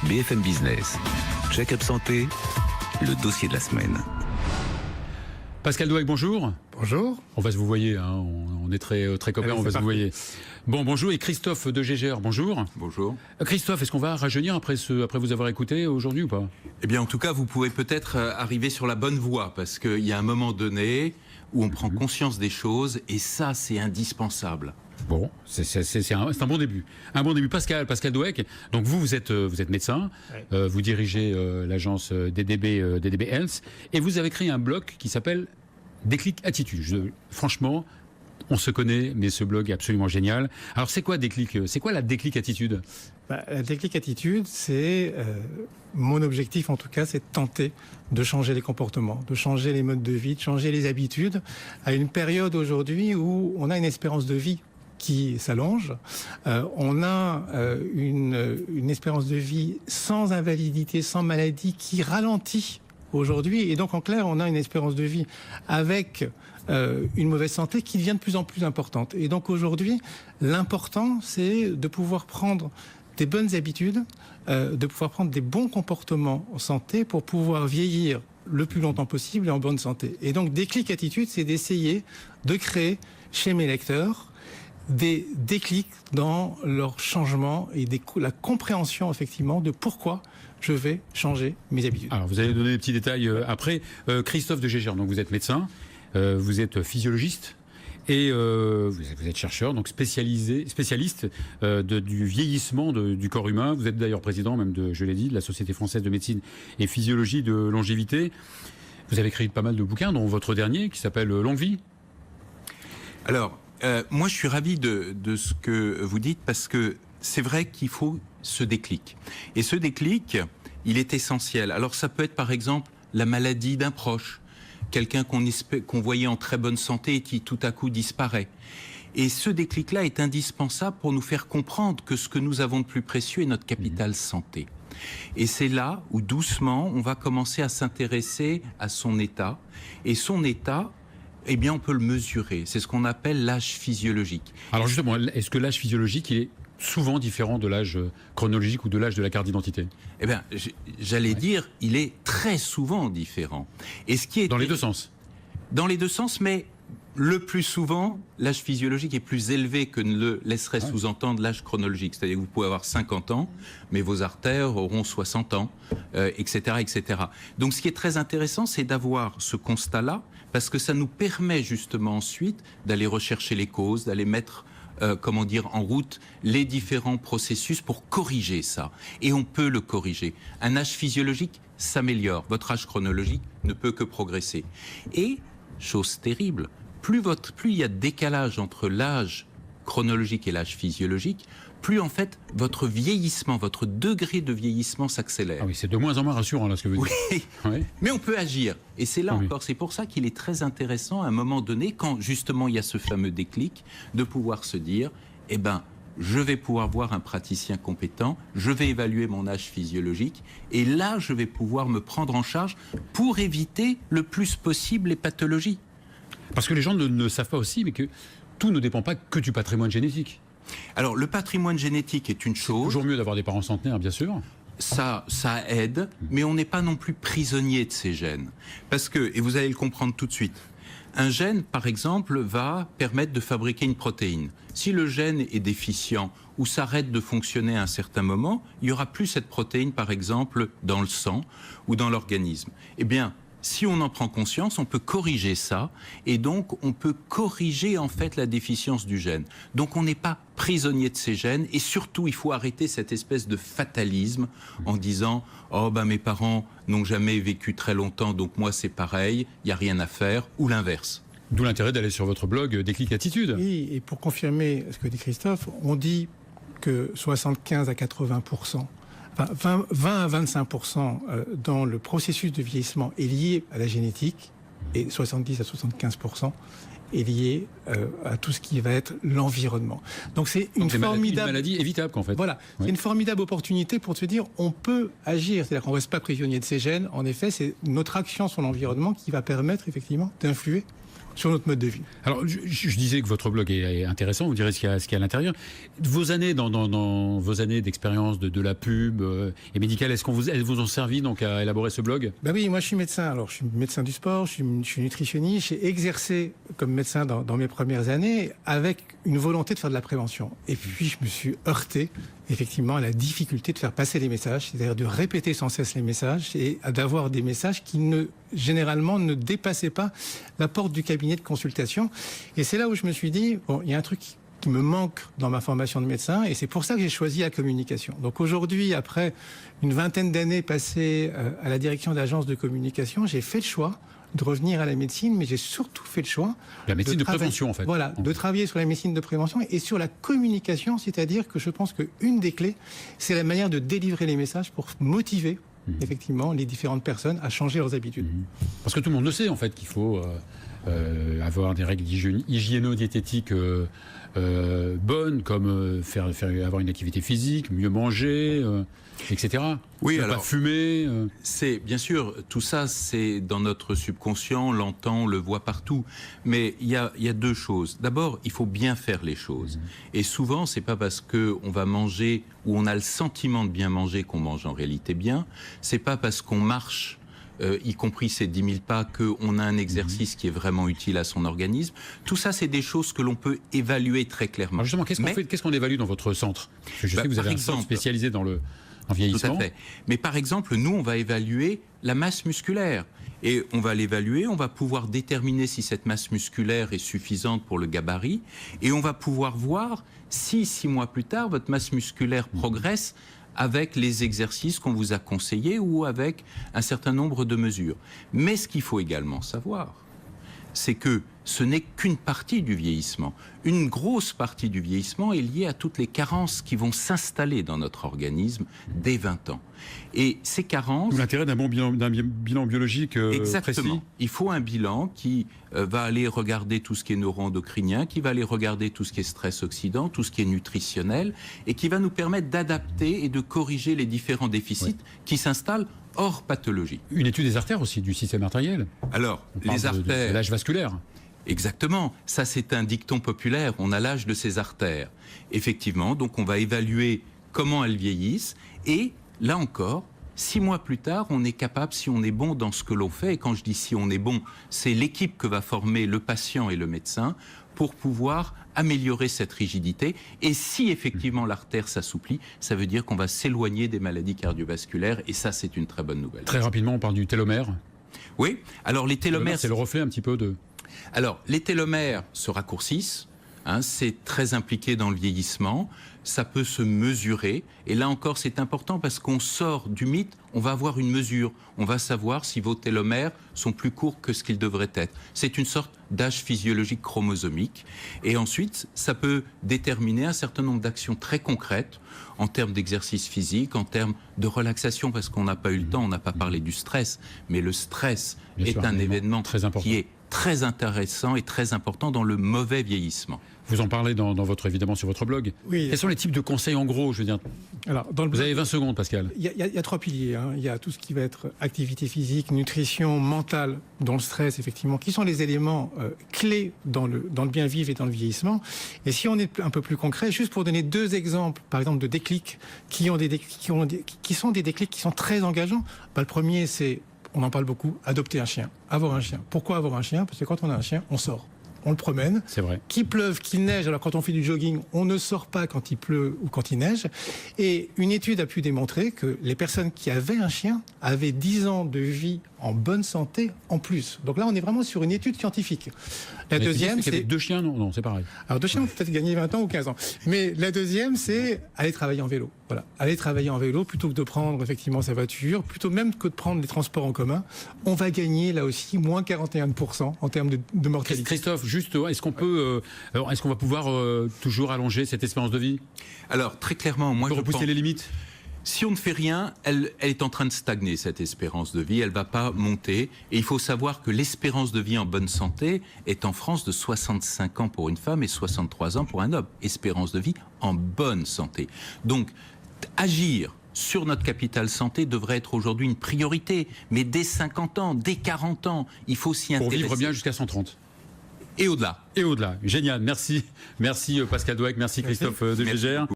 BFM Business. Check-up santé, le dossier de la semaine. Pascal Douek, bonjour. Bonjour. On va se vous voyer, hein. On est très copains, on va se vous voyer. Bon, bonjour. Et Christophe de Gégère, bonjour. Bonjour. Christophe, est-ce qu'on va rajeunir après vous avoir écouté aujourd'hui ou pas? Eh bien, en tout cas, vous pouvez peut-être arriver sur la bonne voie, parce qu'il y a un moment donné où on prend conscience des choses, et ça, c'est indispensable. Bon, c'est un bon début. Un bon début. Pascal Douek, donc vous êtes médecin, Ouais. vous dirigez l'agence DDB Health, et vous avez créé un blog qui s'appelle Déclic Attitude. Franchement, on se connaît, mais ce blog est absolument génial. Alors c'est quoi Déclic? C'est quoi la Déclic Attitude? La Déclic Attitude, c'est mon objectif en tout cas, c'est de tenter de changer les comportements, de changer les modes de vie, de changer les habitudes à une période aujourd'hui où on a une espérance de vie qui s'allonge. On a une espérance de vie sans invalidité, sans maladie qui ralentit aujourd'hui. Et donc en clair, on a une espérance de vie avec une mauvaise santé qui devient de plus en plus importante. Et donc aujourd'hui, l'important, c'est de pouvoir prendre des bonnes habitudes, de pouvoir prendre des bons comportements en santé pour pouvoir vieillir le plus longtemps possible et en bonne santé. Et donc Déclic Attitude, c'est d'essayer de créer chez mes lecteurs des déclics dans leur changement et la compréhension effectivement de pourquoi je vais changer mes habitudes. Alors vous allez donner des petits détails après. Christophe de Gégère, donc vous êtes médecin, vous êtes physiologiste et vous êtes chercheur, donc spécialiste du vieillissement du corps humain. Vous êtes d'ailleurs président même je l'ai dit, de la Société française de médecine et physiologie de longévité. Vous avez écrit pas mal de bouquins, dont votre dernier qui s'appelle Longue Vie. Alors, moi, je suis ravi de ce que vous dites, parce que c'est vrai qu'il faut ce déclic. Et ce déclic, il est essentiel. Alors, ça peut être, par exemple, la maladie d'un proche, quelqu'un qu'on voyait en très bonne santé et qui, tout à coup, disparaît. Et ce déclic-là est indispensable pour nous faire comprendre que ce que nous avons de plus précieux est notre capital santé. Et c'est là où, doucement, on va commencer à s'intéresser à son état. Et son état, eh bien, on peut le mesurer. C'est ce qu'on appelle l'âge physiologique. Alors justement, est-ce que l'âge physiologique, il est souvent différent de l'âge chronologique ou de l'âge de la carte d'identité? Eh bien, j'allais dire, il est très souvent différent. Et ce qui est dans les deux sens. Dans les deux sens, mais le plus souvent, l'âge physiologique est plus élevé que ne le laisserait sous-entendre l'âge chronologique. C'est-à-dire que vous pouvez avoir 50 ans, mais vos artères auront 60 ans, etc., etc. Donc, ce qui est très intéressant, c'est d'avoir ce constat-là, parce que ça nous permet justement ensuite d'aller rechercher les causes, d'aller mettre en route les différents processus pour corriger ça. Et on peut le corriger. Un âge physiologique s'améliore. Votre âge chronologique ne peut que progresser. Et, chose terrible, plus il y a de décalage entre l'âge chronologique et l'âge physiologique, plus en fait votre vieillissement, votre degré de vieillissement s'accélère. Ah oui, c'est de moins en moins rassurant là ce que vous dites. Oui, oui. Mais on peut agir. Et c'est là encore, c'est pour ça qu'il est très intéressant à un moment donné, quand justement il y a ce fameux déclic, de pouvoir se dire, eh ben, je vais pouvoir voir un praticien compétent, je vais évaluer mon âge physiologique, et là je vais pouvoir me prendre en charge pour éviter le plus possible les pathologies. Parce que les gens ne savent pas aussi, mais que tout ne dépend pas que du patrimoine génétique. Alors, le patrimoine génétique est une chose. Toujours mieux d'avoir des parents centenaires, bien sûr. Ça aide, mais on n'est pas non plus prisonnier de ces gènes. Parce que, et vous allez le comprendre tout de suite, un gène, par exemple, va permettre de fabriquer une protéine. Si le gène est déficient ou s'arrête de fonctionner à un certain moment, il n'y aura plus cette protéine, par exemple, dans le sang ou dans l'organisme. Eh bien, si on en prend conscience, on peut corriger ça, et donc on peut corriger en fait la déficience du gène. Donc on n'est pas prisonnier de ces gènes, et surtout il faut arrêter cette espèce de fatalisme en disant « Oh ben mes parents n'ont jamais vécu très longtemps, donc moi c'est pareil, il n'y a rien à faire », ou l'inverse. D'où l'intérêt d'aller sur votre blog Déclic Attitude. Oui, et pour confirmer ce que dit Christophe, on dit que 75 à 80%, enfin 20 à 25% dans le processus de vieillissement est lié à la génétique, et 70 à 75% est lié à tout ce qui va être l'environnement. Donc c'est une formidable maladie évitable en fait. Voilà, c'est une formidable opportunité pour se dire on peut agir, c'est-à-dire qu'on ne reste pas prisonnier de ces gènes. En effet, c'est notre action sur l'environnement qui va permettre effectivement d'influer sur notre mode de vie. Alors, je disais que votre blog est intéressant, vous direz ce qu'il y a à l'intérieur. Vos années, dans vos années d'expérience de la pub et médicale, elles vous ont servi donc à élaborer ce blog? Bah oui, moi je suis médecin. Alors je suis médecin du sport, je suis nutritionniste. J'ai exercé comme médecin dans mes premières années avec une volonté de faire de la prévention. Et puis je me suis heurté effectivement à la difficulté de faire passer les messages, c'est-à-dire de répéter sans cesse les messages et d'avoir des messages qui généralement ne dépassaient pas la porte du cabinet de consultation. Et c'est là où je me suis dit, bon, il y a un truc qui me manque dans ma formation de médecin, et c'est pour ça que j'ai choisi la communication. Donc aujourd'hui, après une vingtaine d'années passées à la direction d'agences de communication, j'ai fait le choix de revenir à la médecine, mais j'ai surtout fait le choix... La médecine de prévention, en fait. Voilà, de travailler sur la médecine de prévention et sur la communication, c'est-à-dire que je pense qu'une des clés, c'est la manière de délivrer les messages pour motiver effectivement les différentes personnes à changer leurs habitudes. Parce que tout le monde le sait, en fait, qu'il faut avoir des règles hygiéno-diététiques bonnes, comme avoir une activité physique, mieux manger, etc. Oui, ne alors, pas fumer. C'est bien sûr, tout ça, c'est dans notre subconscient, on l'entend, on le voit partout. Mais il y a deux choses. D'abord, il faut bien faire les choses. Et souvent, c'est pas parce que on va manger ou on a le sentiment de bien manger qu'on mange en réalité bien. C'est pas parce qu'on marche, y compris ces 10 000 pas, qu'on a un exercice qui est vraiment utile à son organisme. Tout ça, c'est des choses que l'on peut évaluer très clairement. Alors justement, qu'est-ce qu'on évalue dans votre centre? Parce que je sais que vous avez un centre spécialisé dans le vieillissement. Tout à fait. Mais par exemple, nous, on va évaluer la masse musculaire. Et on va l'évaluer, on va pouvoir déterminer si cette masse musculaire est suffisante pour le gabarit. Et on va pouvoir voir si 6 mois plus tard, votre masse musculaire progresse avec les exercices qu'on vous a conseillés ou avec un certain nombre de mesures. Mais ce qu'il faut également savoir, c'est que ce n'est qu'une partie du vieillissement. Une grosse partie du vieillissement est liée à toutes les carences qui vont s'installer dans notre organisme dès 20 ans. Et ces carences... L'intérêt d'un bon bilan biologique exactement. précis. Il faut un bilan qui va aller regarder tout ce qui est neuroendocrinien, qui va aller regarder tout ce qui est stress oxydant, tout ce qui est nutritionnel, et qui va nous permettre d'adapter et de corriger les différents déficits qui s'installent hors pathologie. Une étude des artères aussi, du système artériel. Alors, les artères... de l'âge vasculaire. Exactement. Ça, c'est un dicton populaire. On a l'âge de ses artères. Effectivement, donc on va évaluer comment elles vieillissent. Et là encore, 6 mois plus tard, on est capable, si on est bon dans ce que l'on fait, et quand je dis si on est bon, c'est l'équipe que va former le patient et le médecin pour pouvoir améliorer cette rigidité. Et si effectivement l'artère s'assouplit, ça veut dire qu'on va s'éloigner des maladies cardiovasculaires. Et ça, c'est une très bonne nouvelle. Très rapidement, on parle du télomère. Oui. Alors les télomères... C'est le reflet un petit peu de... Alors, les télomères se raccourcissent, c'est très impliqué dans le vieillissement, ça peut se mesurer, et là encore c'est important parce qu'on sort du mythe, on va avoir une mesure, on va savoir si vos télomères sont plus courts que ce qu'ils devraient être. C'est une sorte d'âge physiologique chromosomique, et ensuite ça peut déterminer un certain nombre d'actions très concrètes en termes d'exercice physique, en termes de relaxation, parce qu'on n'a pas eu le temps, on n'a pas parlé du stress, mais le stress est un événement qui est très intéressant et très important dans le mauvais vieillissement. Vous en parlez évidemment sur votre blog. Oui. Quels sont les types de conseils en gros, je veux dire? Alors, dans le Vous avez 20 secondes, Pascal. Il y a 3 piliers. Il y a tout ce qui va être activité physique, nutrition, mentale, dont le stress, effectivement, qui sont les éléments clés dans le bien vivre et dans le vieillissement. Et si on est un peu plus concret, juste pour donner 2 exemples, par exemple, de déclics qui sont des déclics qui sont très engageants. Le premier, c'est, on en parle beaucoup, adopter un chien, avoir un chien. Pourquoi avoir un chien? Parce que quand on a un chien, on sort. On le promène. C'est vrai. Qu'il pleuve, qu'il neige. Alors quand on fait du jogging, on ne sort pas quand il pleut ou quand il neige. Et une étude a pu démontrer que les personnes qui avaient un chien avaient 10 ans de vie en bonne santé en plus. Donc là, on est vraiment sur une étude scientifique. La deuxième, c'est... 2 chiens, non, c'est pareil. Alors 2 chiens, on peut peut-être gagner 20 ans ou 15 ans. Mais la deuxième, c'est aller travailler en vélo. Voilà. Aller travailler en vélo plutôt que de prendre effectivement sa voiture, plutôt même que de prendre les transports en commun. On va gagner là aussi moins 41% en termes de mortalité. Christophe, juste, est-ce qu'on va pouvoir toujours allonger cette espérance de vie? Alors très clairement, moi on peut repousser les limites. Si on ne fait rien, elle est en train de stagner, cette espérance de vie. Elle ne va pas monter. Et il faut savoir que l'espérance de vie en bonne santé est en France de 65 ans pour une femme et 63 ans pour un homme. Espérance de vie en bonne santé. Donc, agir sur notre capital santé devrait être aujourd'hui une priorité. Mais dès 50 ans, dès 40 ans, il faut s'y intéresser. Pour vivre bien jusqu'à 130. et au-delà. Et au-delà. Génial. Merci. Merci Pascal Douek. Merci Christophe de Gégère.